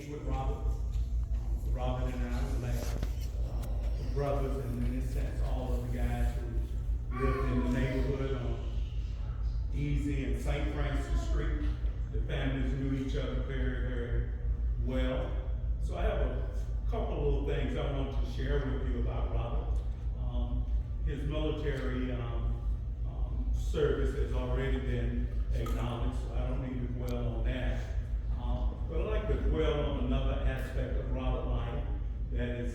with Robert. Robert and I were like brothers, and in this sense, all of the guys who lived in the neighborhood on Easy and St. Francis Street. The families knew each other very, very well. So I have a couple of little things I want to share with you about Robert. His military service has already been acknowledged, so I don't need to dwell on that. But I'd like to dwell on another aspect of Robert's life that is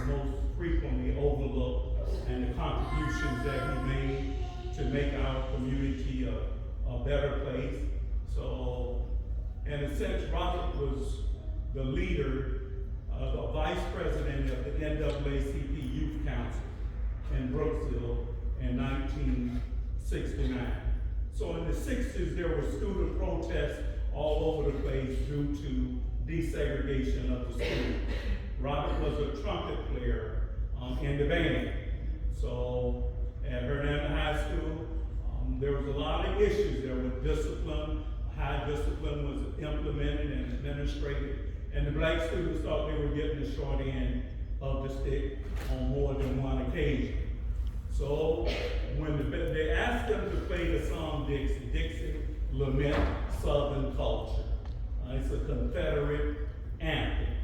most frequently overlooked, and the contributions that he made to make our community a better place. So, in a sense, Robert was the leader, the vice president of the NAACP Youth Council in Brooksville in 1969. So in the 60s, there were student protests all over the place due to desegregation of the school. Robert was a trumpet player in the band. So at Hernando High School, there was a lot of issues there with discipline. High discipline was implemented and administrated, and the black students thought they were getting the short end of the stick on more than one occasion. So when they asked them to play the song Dixie, Dixie lament Southern culture. It's a Confederate anthem.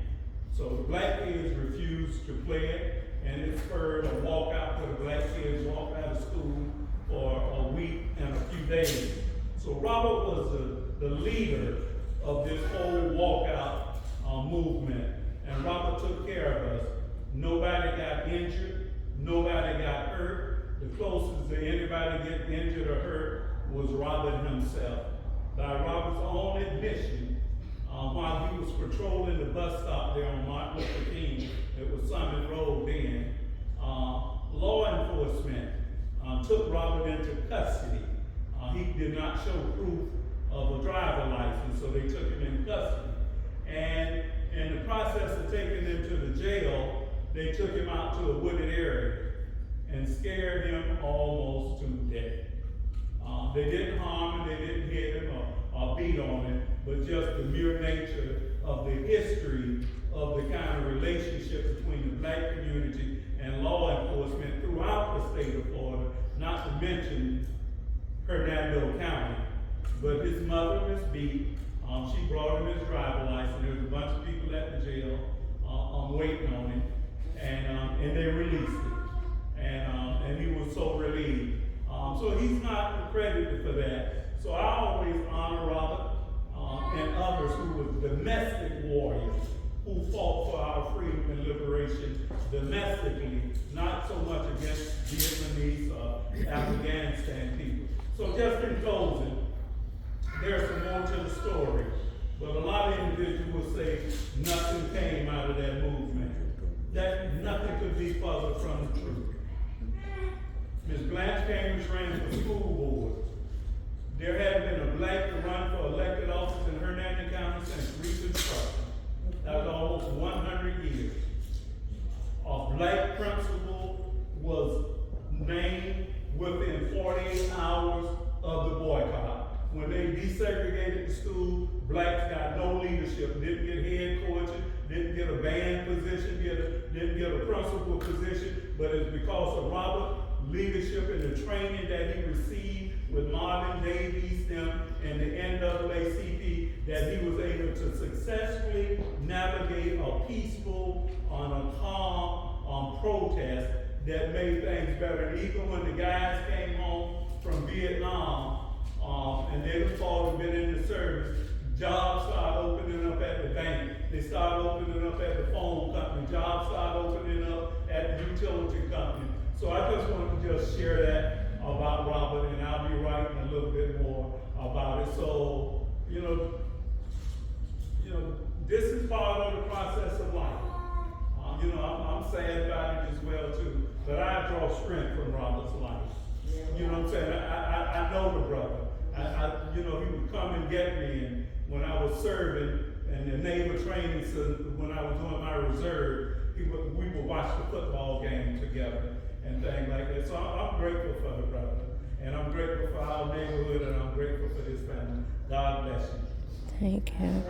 So the black kids refused to play it, and it spurred a walkout where the black kids walked out of school for a week and a few days. So Robert was the leader of this whole walkout movement, and Robert took care of us. Nobody got injured, nobody got hurt. The closest to anybody getting injured or hurt was Robert himself. By Robert's own admission, while he was patrolling the bus stop there on Martin Luther King, it was Summit Road then, law enforcement took Robert into custody. He did not show proof of a driver license, so they took him in custody. And in the process of taking him to the jail, they took him out to a wooded area and scared him almost to death. They didn't harm him, they didn't hit him or beat on him, but just the mere nature of the history of the kind of relationship between the black community and law enforcement throughout the state of Florida, not to mention Hernando County. But his mother, Miss B, she brought him his driver's license. There was a bunch of people at the jail waiting on him, and they released him. And he was so relieved. So he's not credited for that. So I always honor Robert and others who were domestic warriors who fought for our freedom and liberation domestically, not so much against Vietnamese or Afghanistan people. So just in closing, there's some more to the story, but a lot of individuals say nothing came out of that movement. That nothing could be further from the truth. Ms. Blanche Cambridge ran for school board. There hadn't been a black to run for elected office in Hernando County since Reconstruction. That was almost 100 years. A black principal was named within 48 hours of the boycott. When they desegregated the school, blacks got no leadership, didn't get head coaching, didn't get a band position, didn't get a principal position, but it's because of Robert's leadership and the training that he received with Marvin Davies, them, and the NAACP, that he was able to successfully navigate a peaceful, on a calm protest that made things better. And even when the guys came home from Vietnam, and they had fought a bit in the service, jobs started opening up at the bank. They started opening up at the phone company. Jobs started opening up at the utility company. So I just wanted to just share that about Robert, and I'll be writing a little bit more about it. So, you know, this is part of the process of life. I'm sad about it as well too, but I draw strength from Robert's life. You know what I'm saying? I know the brother. He would come and get me, and when I was serving in the naval training, so when I was doing my reserve, we would watch the football game together and things like that. So I'm grateful for the brother, and I'm grateful for our neighborhood, and I'm grateful for his family. God bless you. Thank you.